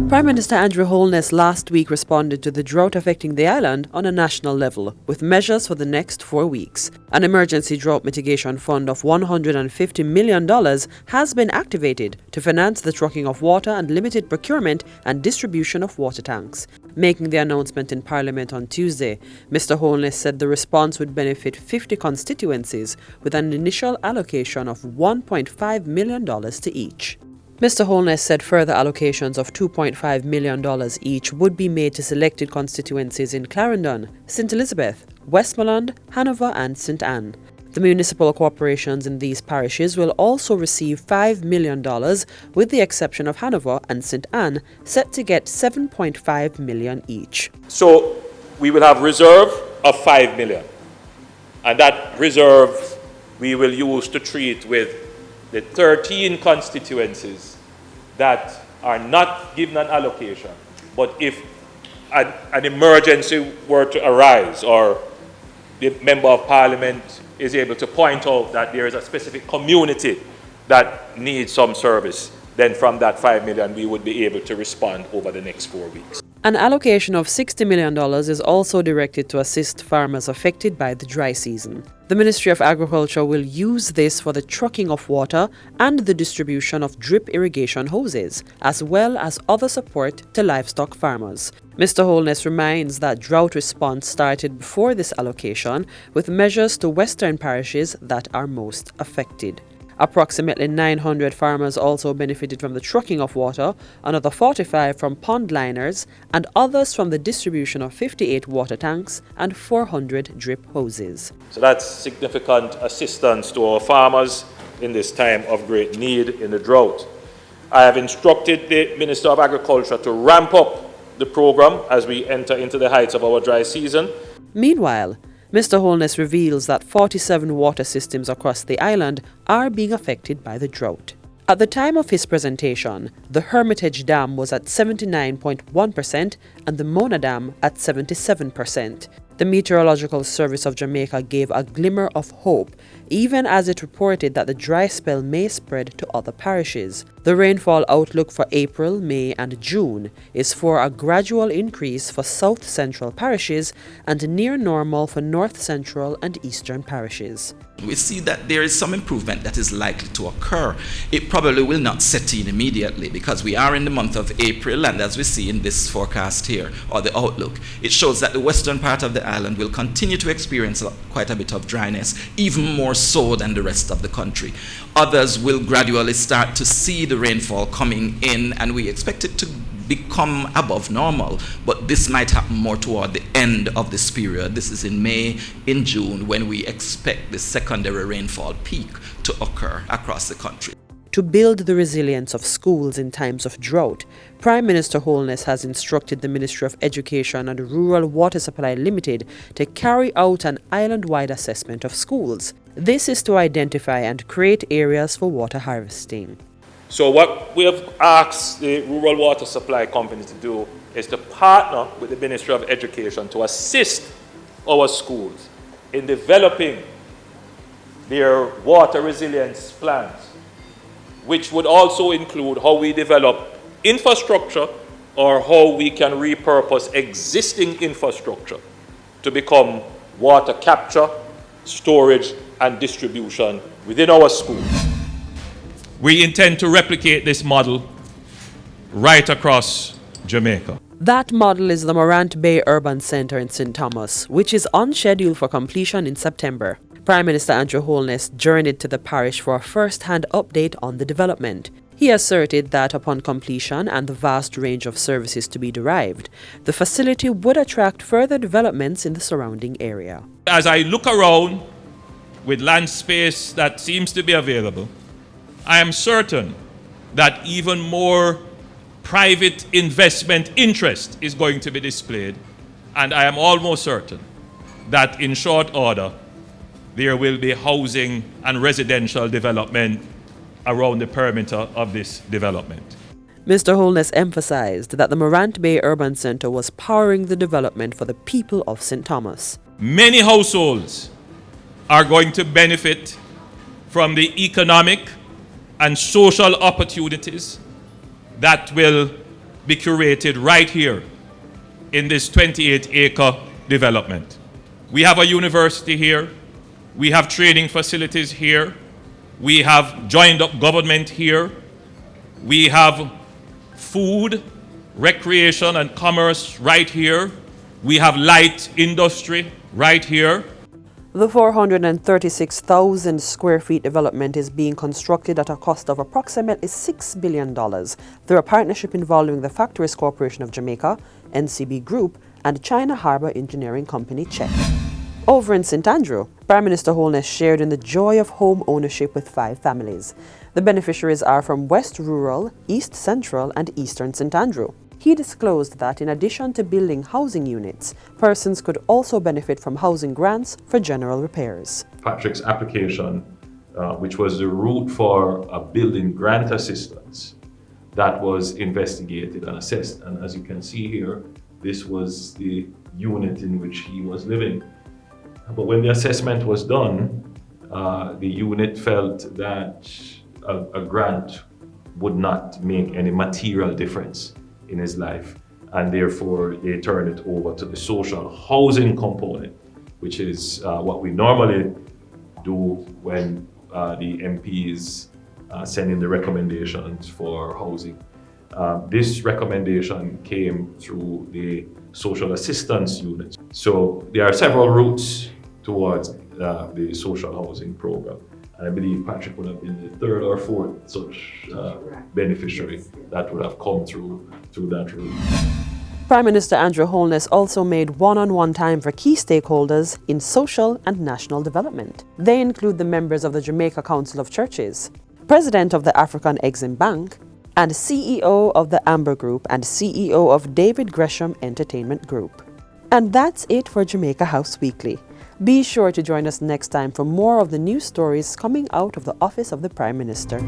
Prime Minister Andrew Holness last week responded to the drought affecting the island on a national level with measures for the next 4 weeks. An emergency drought mitigation fund of $150 million has been activated to finance the trucking of water and limited procurement and distribution of water tanks. Making the announcement in Parliament on Tuesday, Mr. Holness said the response would benefit 50 constituencies with an initial allocation of $1.5 million to each. Mr. Holness said further allocations of $2.5 million each would be made to selected constituencies in Clarendon, St. Elizabeth, Westmoreland, Hanover and St. Anne. The municipal corporations in these parishes will also receive $5 million, with the exception of Hanover and St. Anne, set to get $7.5 million each. So we will have reserve of $5 million, and that reserve we will use to treat with the 13 constituencies that are not given an allocation, but if an emergency were to arise or the Member of Parliament is able to point out that there is a specific community that needs some service, then from that $5 million we would be able to respond over the next 4 weeks. An allocation of $60 million is also directed to assist farmers affected by the dry season. The Ministry of Agriculture will use this for the trucking of water and the distribution of drip irrigation hoses, as well as other support to livestock farmers. Mr. Holness reminds that drought response started before this allocation, with measures to western parishes that are most affected. Approximately 900 farmers also benefited from the trucking of water, another 45 from pond liners, and others from the distribution of 58 water tanks and 400 drip hoses. So that's significant assistance to our farmers in this time of great need in the drought. I have instructed the Minister of Agriculture to ramp up the program as we enter into the heights of our dry season. Meanwhile, Mr. Holness reveals that 47 water systems across the island are being affected by the drought. At the time of his presentation, the Hermitage Dam was at 79.1% and the Mona Dam at 77%. The Meteorological Service of Jamaica gave a glimmer of hope, even as it reported that the dry spell may spread to other parishes. The rainfall outlook for April, May and June is for a gradual increase for south central parishes and near normal for north central and eastern parishes. We see that there is some improvement that is likely to occur. It probably will not set in immediately because we are in the month of April, and as we see in this forecast here, or the outlook, it shows that the western part of the island will continue to experience quite a bit of dryness, even more so than the rest of the country. Others will gradually start to see the rainfall coming in, and we expect it to become above normal, but this might happen more toward the end of this period. This is in May, in June, when we expect the secondary rainfall peak to occur across the country. To build the resilience of schools in times of drought, Prime Minister Holness has instructed the Ministry of Education and Rural Water Supply Limited to carry out an island-wide assessment of schools. This is to identify and create areas for water harvesting. So what we have asked the Rural Water Supply Company to do is to partner with the Ministry of Education to assist our schools in developing their water resilience plans, which would also include how we develop infrastructure or how we can repurpose existing infrastructure to become water capture, storage, and distribution within our schools. We intend to replicate this model right across Jamaica. That model is the Morant Bay Urban Centre in St. Thomas, which is on schedule for completion in September. Prime Minister Andrew Holness journeyed to the parish for a first-hand update on the development. He asserted that upon completion and the vast range of services to be derived, the facility would attract further developments in the surrounding area. As I look around with land space that seems to be available, I am certain that even more private investment interest is going to be displayed, and I am almost certain that in short order there will be housing and residential development around the perimeter of this development. Mr. Holness emphasized that the Morant Bay Urban Centre was powering the development for the people of St. Thomas. Many households are going to benefit from the economic and social opportunities that will be curated right here in this 28-acre development. We have a university here, we have training facilities here, we have joined up government here, we have food, recreation and commerce right here, we have light industry right here. The 436,000 square feet development is being constructed at a cost of approximately $6 billion through a partnership involving the Factories Corporation of Jamaica, NCB Group, and China Harbour Engineering Company, CHEC. Over in St. Andrew, Prime Minister Holness shared in the joy of home ownership with 5 families. The beneficiaries are from West Rural, East Central, and Eastern St. Andrew. He disclosed that in addition to building housing units, persons could also benefit from housing grants for general repairs. Patrick's application, which was the route for a building grant assistance, that was investigated and assessed. And as you can see here, this was the unit in which he was living. But when the assessment was done, the unit felt that a grant would not make any material difference in his life, and therefore they turned it over to the social housing component, which is what we normally do when the MPs send in the recommendations for housing. This recommendation came through the social assistance unit. So there are several routes towards the social housing program. And I believe Patrick would have been the 3rd or 4th such beneficiary that would have come through that route. Prime Minister Andrew Holness also made one-on-one time for key stakeholders in social and national development. They include the members of the Jamaica Council of Churches, President of the African Exim Bank, and CEO of the Amber Group and CEO of David Gresham Entertainment Group. And that's it for Jamaica House Weekly. Be sure to join us next time for more of the news stories coming out of the Office of the Prime Minister.